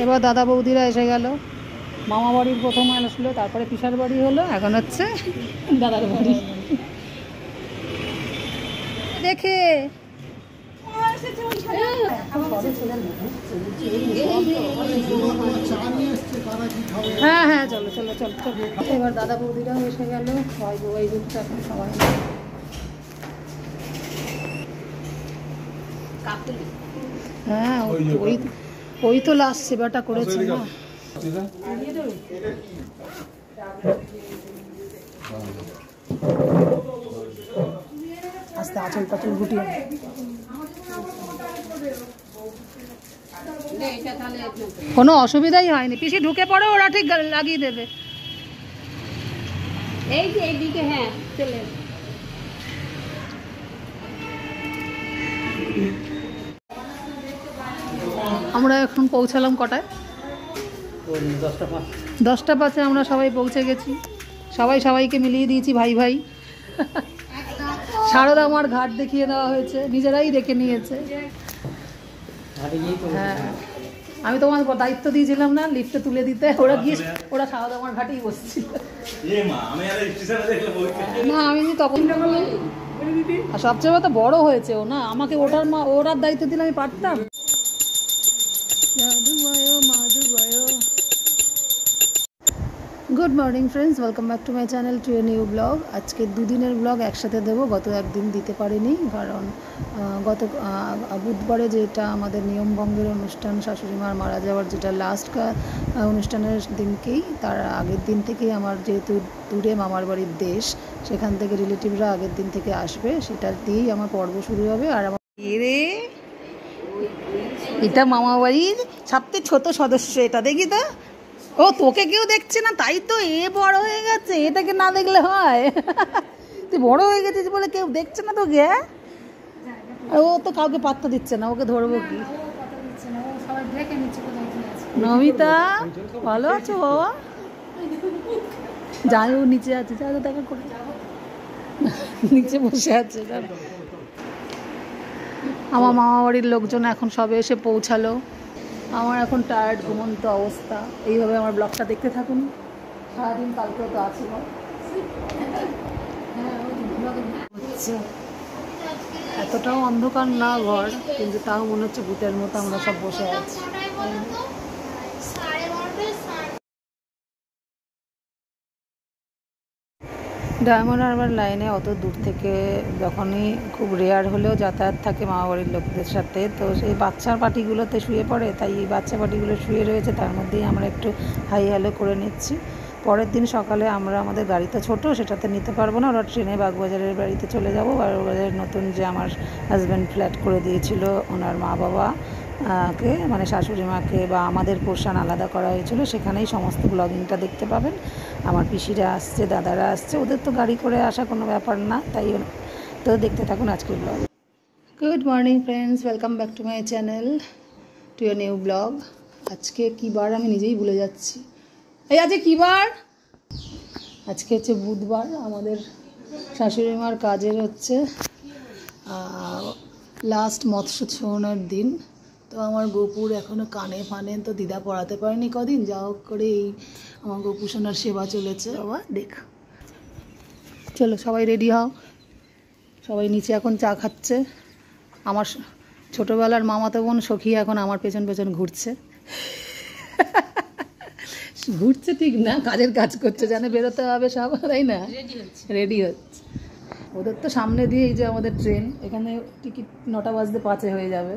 এবার দাদা বৌদিরা এসে গেল। মামা বাড়ির প্রথম আসলো, তারপরে পিসার বাড়ি হলো, এখন হচ্ছে দাদার বাড়ি। দেখে হ্যাঁ হ্যাঁ, চলো চলো চলো চলো। এবার দাদা বৌদিরাও এসে গেল, সবাই বই দিচ্ছে এখন সবাই। হ্যাঁ, ওই তো লাস্ট সেবাটা করেছে না। আস্তে আঁচল টাচল গুটিয়ে কোনো অসুবিধাই হয়নি। পিসি ঢুকে পড়ো, ওরা ঠিক লাগিয়ে দেবে। এই যে এইদিকে, হ্যাঁ চলে আমরা এখন পৌঁছালাম কটায়? 10টা 5 আমরা সবাই পৌঁছে গেছি। সবাই সবাইকে মিলিয়ে দিয়েছি ভাই ভাই। সারদা আমার ঘাট দেখিয়ে দেওয়া হয়েছে, নিজেরাই দেখে নিয়েছে। হ্যাঁ, আমি তোমার দায়িত্ব দিয়েছিলাম না লিফটে তুলে দিতে, ওরা গিয়ে ওরা সারদা আমার ঘাটেই বসছিল। না আমি তখন আর সবচেয়ে তো বড় হয়েছে ও না, আমাকে ওটার দায়িত্ব দিলে আমি পারতাম। Good morning friends, welcome back to my channel to a new blog. আজকে দুদিনের ব্লগ একসাথে দেবো। গত একদিন দিতে পারিনি, কারণ গত বুধবারে যেটা আমাদের নিয়মভঙ্গের অনুষ্ঠান, শাশুড়ি মার মারা যাওয়ার যেটা লাস্ট অনুষ্ঠানের দিনকেই, তার আগের দিন থেকেই আমার যেহেতু দূরে মামার বাড়ির দেশ, সেখান থেকে রিলেটিভরা আগের দিন থেকে আসবে, সেটা দিয়েই আমার পর্ব শুরু হবে। আর আমার এটা মামা বাড়ির সবচেয়ে ছোট সদস্য, এটা দেখি তো। ও তোকে কেউ দেখছে না, তাই তো এ বড় হয়ে গেছে, এটাকে না দেখলে হয়? তুই বড় হয়ে গেছিস বলে কেউ দেখছে না তোকে? ও তো কাউকে পাত্তা দিচ্ছে না, ওকে ধরবো কি? নমিতা ভালো আছো বাবা? যাই, ও নিচে আছে, যা দেখা করে নিচে বসে আছে। আমার মামা বাড়ির লোকজন এখন সবে এসে পৌঁছালো। আমার এখন টায়ার্ড, ঘুমন্ত অবস্থা। এইভাবে আমার ব্লগটা দেখতে থাকুন সারাদিন, কালকেও তো আছে। এতটাও অন্ধকার না ঘর, কিন্তু তাও মনে হচ্ছে ভূতের মতো আমরা সব বসে আছি। ডায়মন্ড হারবার লাইনে অত দূর থেকে যখনই খুব রেয়ার হলেও যাতায়াত থাকে মামাবাড়ির লোকদের সাথে, তো সেই বাচ্চার পার্টিগুলোতে শুয়ে পড়ে, তাই এই বাচ্চা পার্টিগুলো শুয়ে রয়েছে, তার মধ্যেই আমরা একটু হাই হ্যালো করে নিচ্ছি। পরের দিন সকালে আমরা আমাদের গাড়ি তো ছোটো, সেটাতে নিতে পারবো না, ওরা ট্রেনে বাগবাজারের বাড়িতে চলে যাবো। বাগবাজারের নতুন যে আমার হাজব্যান্ড ফ্ল্যাট করে দিয়েছিল ওনার মা বাবা কে, মানে শাশুড়ি মাকে বা আমাদের পোর্শন আলাদা করা হয়েছিল, সেখানেই সমস্ত ব্লগিংটা দেখতে পাবেন। আমার পিসিরা আসছে, দাদারা আসছে, ওদের তো গাড়ি করে আসা কোনো ব্যাপার না, তাই তো দেখতে থাকুন আজকের blog. Good morning friends, welcome back to my channel to a new blog. আজকে কী বার আমি নিজেই ভুলে যাচ্ছি। এই আজকে কী বার? আজকে হচ্ছে বুধবার। আমাদের শাশুড়ি মার কাজের হচ্ছে লাস্ট মৎস্য ছোঁয়ানোর দিন। তো আমার গোপুর এখনও কানে ফানে তো দিদা পড়াতে পারেনি কদিন, যা হোক করে এই আমার গোপু সোনার সেবা চলেছে। বাবা দেখ, চলো সবাই রেডি হও। সবাই নিচে এখন চা খাচ্ছে। আমার ছোটোবেলার মামাতো বোন সখী এখন আমার পেছন পেছন ঘুরছে। ঘুরছে ঠিক না, কাজের কাজ করছে, জানে বেরোতে হবে সব, তাই না? রেডি হচ্ছে। ওদের তো সামনে দিয়ে এই যে আমাদের ট্রেন, এখানে টিকিট 9:05 হয়ে যাবে।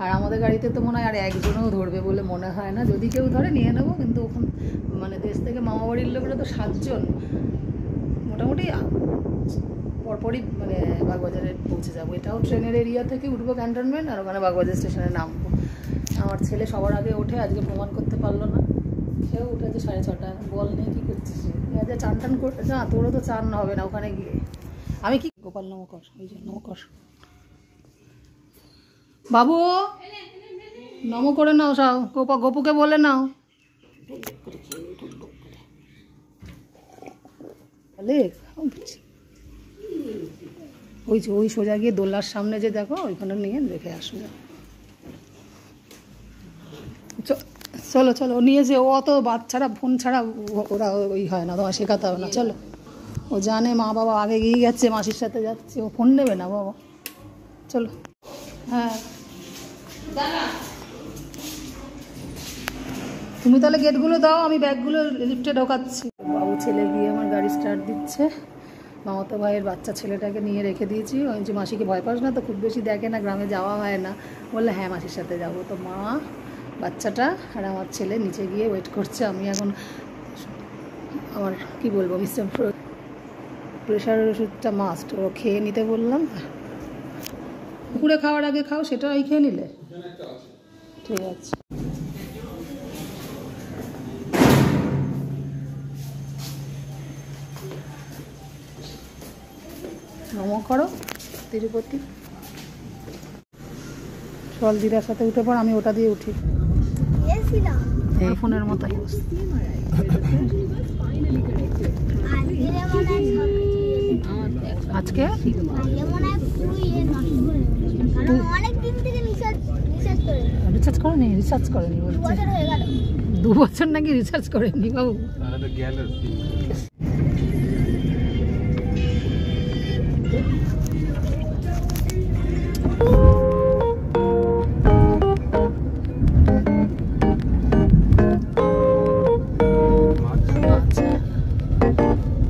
আর আমাদের গাড়িতে তো মনে হয় আর একজনও ধরবে বলে মনে হয় না, যদি কেউ ধরে নিয়ে নেবো। কিন্তু ওখান মানে দেশ থেকে মামাবাড়ির লোকরা তো 7 জন, মোটামুটি পরপরই মানে বাগবাজারে পৌঁছে যাবো। এটাও ট্রেনের এরিয়া থেকে উঠবো ক্যান্টনমেন্ট, আর ওখানে বাগবাজার স্টেশনে নামবো। আমার ছেলে সবার আগে ওঠে, আজকে প্রমাণ করতে পারলো না, সেও উঠেছে 6:30। বল নেই কী করছিস? আজকে চান টান করতে না, তোরও তো চান হবে না ওখানে গিয়ে। আমি কি গোপাল নমকর, ওই যে নমকর বাবু, নম করে নাও সব, গোপুকে বলে নাও। ওই সোজা গিয়ে দোলার সামনে যে দেখো, ওইখানে নিয়ে রেখে আসবে। চলো চলো নিয়ে যে ও অত বাচ্চারা ফোন ছাড়া ওরা ওই হয় না, তোমার শেখাতে হবে না। চলো, ও জানে মা বাবা আগে গিয়ে গেছে, মাসির সাথে যাচ্ছে, ও ফোন নেবে না বাবা। চলো। হ্যাঁ তুমি তাহলে গেটগুলো দাও, আমি ব্যাগগুলো লিফটে ঢোকাচ্ছি। বাবু ছেলে গিয়ে আমার গাড়ি স্টার্ট দিচ্ছে। মামাতো ভাইয়ের বাচ্চা ছেলেটাকে নিয়ে রেখে দিয়েছি। ওই যে মাসিকে ভয় পাস না তো, খুব বেশি দেখে না, গ্রামে যাওয়া হয় না। বললে হ্যাঁ মাসির সাথে যাবো। তো মা, বাচ্চাটা আর আমার ছেলে নিচে গিয়ে ওয়েট করছে। আমি এখন আমার কি বলবো, প্রেশারের ওষুধটা মাস্ট, ও খেয়ে নিতে বললাম। দুপুরে খাওয়ার আগে খাও, সেটাই খেয়ে নিলে ঠিক আছে। নমো করো তিরুপতি। চল দিদার সাথে উঠে পড়, আমি ওটা দিয়ে উঠি। এই ফোনের মতোই আজকে রিচার্জ করেনি, রিচার্জ করেনি বলছে। 2 বছর নাকি রিচার্জ করেনি বাবু।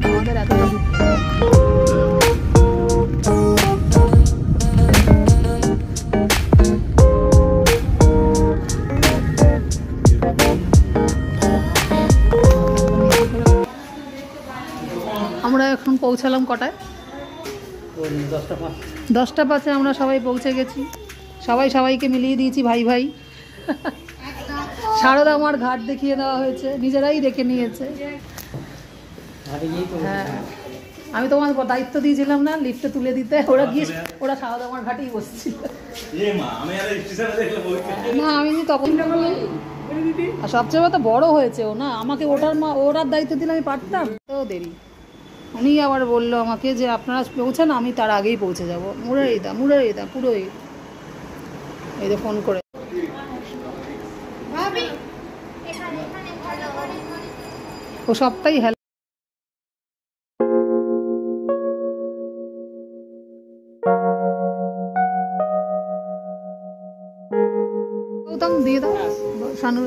আমাদের এতটা আমরা এখন পৌঁছালাম কটায়? 10টা 5-এ আমরা সবাই পৌঁছে গেছি। সবাই সবাইকে মিলিয়ে দিয়েছি, ভাই ভাই। সারদা আমার ঘাট দেখিয়ে দেওয়া হয়েছে, নিজেরাই দেখে নিয়েছে। হ্যাঁ আমি তোমার দায়িত্ব দিয়েছিলাম না লিফটে তুলে দিতে, ওরা গিয়ে ওরা সারদা আমার ঘাটেই বসছিল। না আমি তখন, আর সবচেয়ে কথা বড় হয়েছে ও না, আমাকে ওটার দায়িত্ব দিলে আমি পারতাম। তো দেরি, উনি আবার বললো আমাকে যে আপনারা পৌঁছান, আমি তার আগেই পৌঁছে যাবো। মুরারিদা পুরোই এই যে ফোন করে। ও সবটাই হ্যালো। দিয়ে দাও শানু।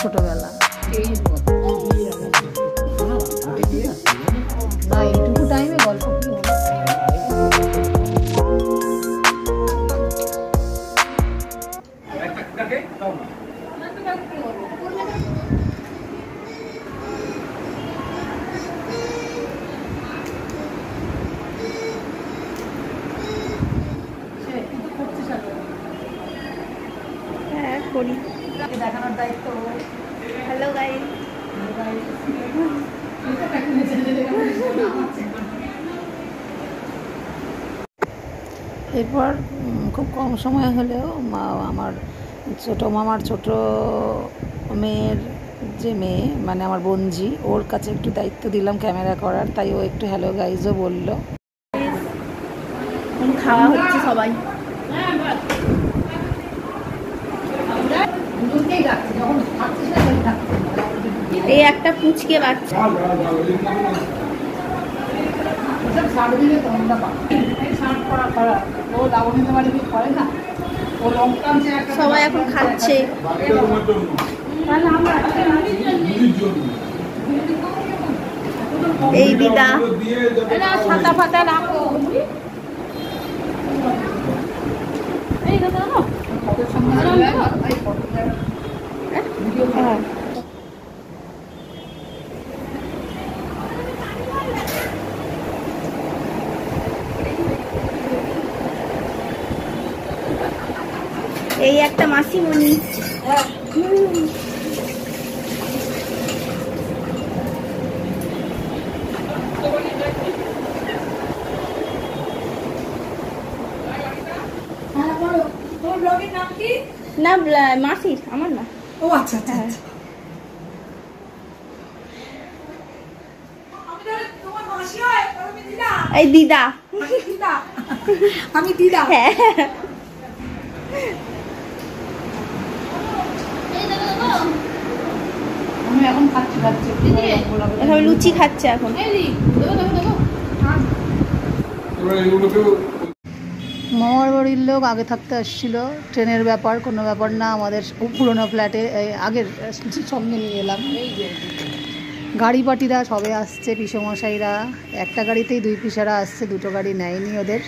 ছোটবেলা না, এইটুকু টাইমে গল্প কি হলো। হ্যাঁ করি, দেখানোর দায়িত্ব। Hello guys. এরপর খুব কম সময় হলেও আমার ছোটো মামার ছোটো মেয়ের যে মেয়ে, মানে আমার বোনজি, ওর কাছে একটু দায়িত্ব দিলাম ক্যামেরা করার। তাই ও একটু হ্যালো গাইজও বললো। খাওয়া হচ্ছে সবাই। এই একটা পুচকে বাচ্চা, সবাই এখন খাচ্ছে। এই দিদা ছাতা ফাতা রাখো। এই একটা মাসিমণি। না মাসির, আমার না। ও আচ্ছা আচ্ছা আচ্ছা। এই দিদা, আমি দিদা। হ্যাঁ আমি এখন খাচ্ছি এখন লুচি খাচ্ছে এখন। মামার বাড়ির লোক আগে থাকতে আসছিল, ট্রেনের ব্যাপার কোনো ব্যাপার না, আমাদের পুরোনো ফ্ল্যাটে আগের সঙ্গে নিয়ে এলাম। গাড়ি পাটিরা সবে আসছে, পিসমশাইরা একটা গাড়িতেই 2 পিসারা আসছে, 2টো গাড়ি নেয়নি ওদের।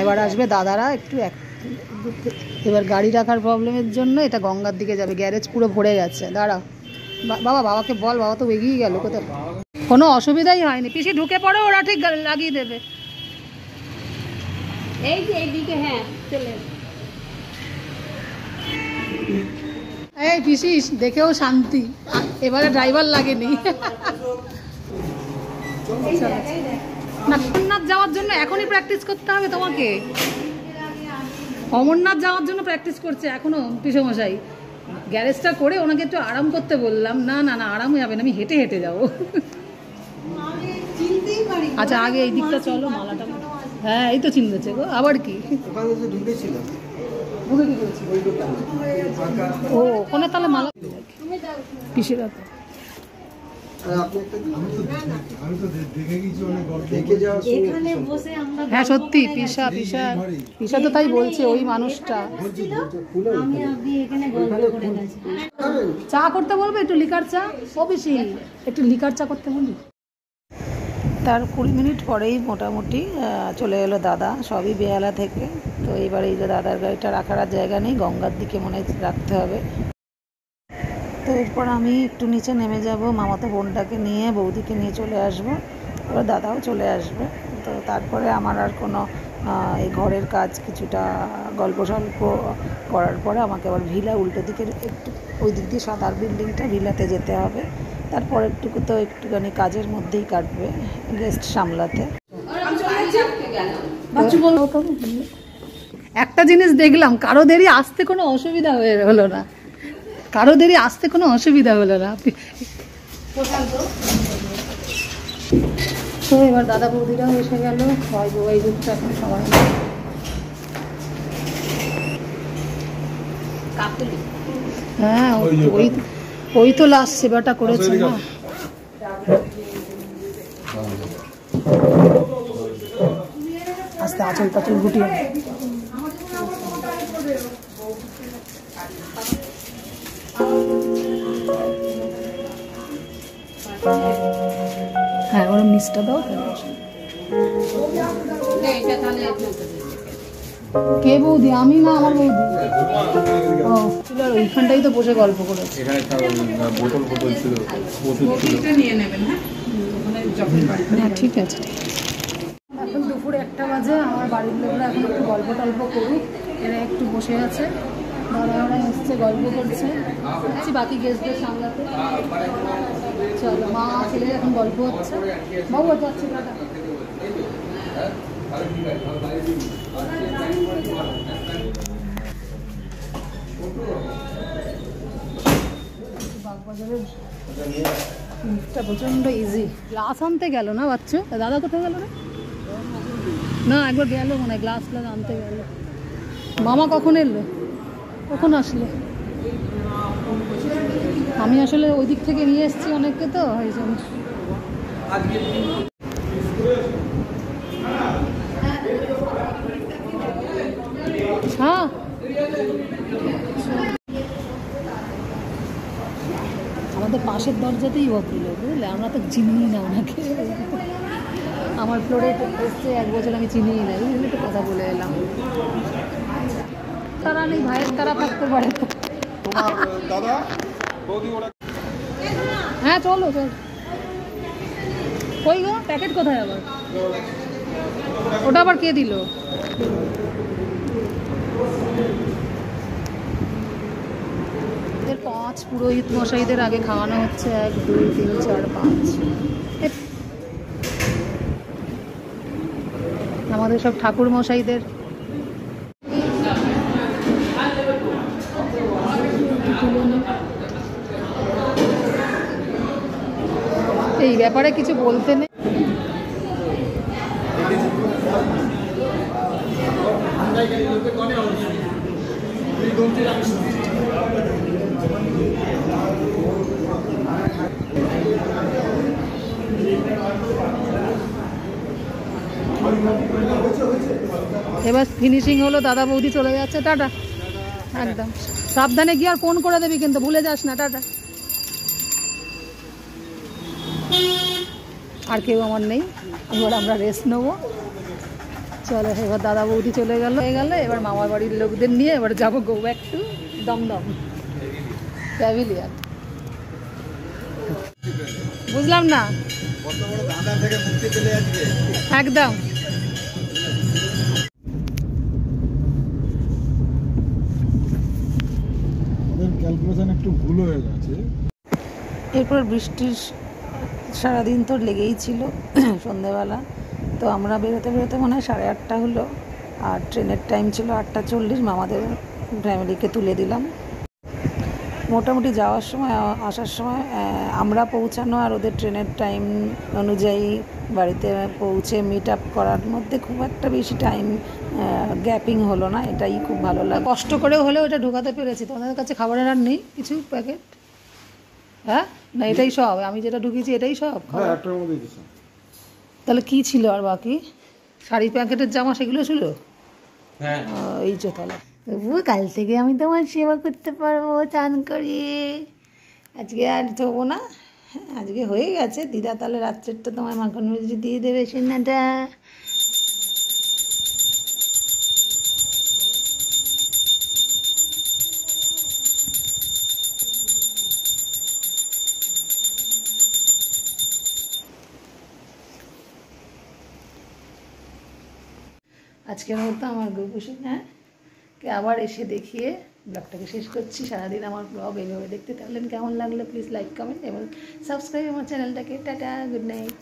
এবার আসবে দাদারা একটু এবার গাড়ি রাখার প্রবলেমের জন্য এটা গঙ্গার দিকে যাবে, গ্যারেজ পুরো ভরে গেছে। দাঁড়া বাবা, বাবাকে বল, বাবা তো এগিয়ে গেল কোথায়। কোনো অসুবিধাই হয়নি, পিসি ঢুকে পড়ো, ওরা ঠিক লাগিয়ে দেবে। এই যে এইদিকে, হ্যাঁ চলে। এই পিসি দেখেও শান্তি, এবারে ড্রাইভার লাগেনি। না, অমরনাথ যাওয়ার জন্য এখনই প্র্যাকটিস করতে হবে তোমাকে। অমরনাথ যাওয়ার জন্য প্র্যাকটিস করছে এখনো পিসমশাই। গ্যারেজটা করে ওনাকে একটু আরাম করতে বললাম। না না না, আরাম যাবে না, আমি হেঁটে হেঁটে যাবো। আচ্ছা আগে এই দিকটা চলো, মালাটা। হ্যাঁ এই তো চিনতেছে গো, আবার কি ও ওখানে তাহলে মালা পিসিরা তো। হ্যাঁ সত্যি, পিসা পিসা পিসা তো তাই বলছে, ওই মানুষটা। চা করতে বলবে, একটু লিকার চা। ও পিসি একটু লিকার চা করতে বলি। তার 20 মিনিট পরেই মোটামুটি চলে এলো দাদা, সবই বেহালা থেকে। তো এইবার এই যে দাদার গাড়িটা রাখার আর জায়গা নেই, গঙ্গার দিকে মনে রাখতে হবে। তো এরপর আমি একটু নিচে নেমে যাব, মামাতো বোনটাকে নিয়ে, বৌদিকে নিয়ে চলে আসব, এবার দাদাও চলে আসবে। তো তারপরে আমার আর কোনো এই ঘরের কাজ কিছুটা গল্প সল্প করার পরে আমাকে আবার ভিলা উল্টো দিকের একটু ওই দিক দিয়ে সাদার বিল্ডিংটা, ভিলাতে যেতে হবে। তারপর একটুকু তো একটুখানি কাজের মধ্যেই কাটবে, গেস্ট সামলাতে। একটা জিনিস দেখলাম, কারো দেরি আসতে কোনো অসুবিধা হলো না, কারো দেরি আসতে কোনো অসুবিধা হলো না। তো এবার দাদা বৌদিরাও এসে গেল, এই যুগটা এখন সবাই। হ্যাঁ ওই তো লাস্ট সেবাটা করেছে না। আস্তে আঁচল টাচল গুটিয়ে। হ্যাঁ ওরম নিচটা দাও। কে বৌদি? আমি না, আমার বৌদি। ও ওইখানটাই তো বসে গল্প করেছে। হ্যাঁ ঠিক আছে। এখন দুপুর 1টা বাজে, আমার বাড়ির লোকরা এখন একটু গল্প টল্প করুক, এরা একটু বসে আছে, দাদারা এসছে গল্প করছে, বাকি গেস্টদের সামলাতে। চলো মা ছেলে এখন গল্প হচ্ছে, বাবু যাচ্ছে দাদা। প্রচন্ড ইজি। গ্লাস আনতে গেল না বাচ্চা, দাদা কোথায় গেল রে? না একবার গেল মনে হয়, গ্লাস আনতে গেল। মামা কখন এলো? কখন আসলো? আমি আসলে ওই দিক থেকে নিয়ে এসেছি অনেককে, তো এই জন্য। হ্যাঁ আমাদের পাশের দরজাতেই ভদ্রলো, বুঝলে, আমরা তো চিনিই না ওনাকে। আমার ফ্লোরে এসছে 1 বছর, আমি চিনিই না, বুঝলি, তো কথা বলে এলাম। তারা নেই, ভাইয়ের তারা থাকতে পারে। হ্যাঁ চলো চল। কই গো প্যাকেট কোথায় আবার? ওটা আবার কে দিল? এদের 5 পুরোহিত মশাইদের আগে খাওয়ানো হচ্ছে। 1 2 3 4 5। আমাদের সব ঠাকুর মশাইদের। ব্যাপারে কিছু বলতে নেই। এবার ফিনিশিং হলো, দাদা বৌদি চলে যাচ্ছে, টাটা। একদম সাবধানে গিয়ে আর ফোন করে দেবি কিন্তু, ভুলে যাস না, টাটা। আর কেউ আমার নেই, এবার আমরা রেস্ট নেবো। চলো, এবার দাদা বৌদি চলে গেল, এবার মামার বাড়ির লোকদের নিয়ে এবার যাবো go back to Dum Dum pavilion. বুঝলাম না একদম। ক্যালকুলেশন একটু ভুল হয়ে গেছে। এরপর বৃষ্টির সারাদিন তো লেগেই ছিল সন্ধেবেলা, তো আমরা বেরোতে বেরোতে মনে হয় 8:30 হলো, আর ট্রেনের টাইম ছিল 8:40। মামাদের ফ্যামিলিকে তুলে দিলাম। মোটামুটি যাওয়ার সময় আসার সময় আমরা পৌঁছানো আর ওদের ট্রেনের টাইম অনুযায়ী বাড়িতে পৌঁছে মিট আপ করার মধ্যে খুব একটা বেশি টাইম গ্যাপিং হলো না, এটাই খুব ভালো লাগে। কষ্ট করেও হলেও এটা ঢোকাতে পেরেছি। তোমাদের কাছে খাবারের আর নেই কিছু প্যাকেট? হ্যাঁ, না এটাই সব, আমি যেটা ঢুকিয়েছি এটাই সব। তাহলে কি ছিল আর বাকি? শাড়ি প্যাকেটের জামা সেগুলো ছিল। হ্যাঁ, এই যে তাহলে তবুও কাল থেকে আমি তোমার সেবা করতে পারবো চান করি। আজকে আর ধোবো না, আজকে হয়ে গেছে। দিদা তাহলে রাত্রেরটা তোমার মাখন মিষ্টি দিয়ে দেবে সিন্নাটা। আজকের মতো আমার গোপুষি কে আবার এসে দেখিয়ে ব্লগটাকে শেষ করছি। সারাদিন আমার ব্লগ এইভাবে দেখতে থাকলেন, কেমন লাগলো প্লিজ লাইক কমেন্ট এবং সাবস্ক্রাইব আমার চ্যানেলটাকে। Tata, good night.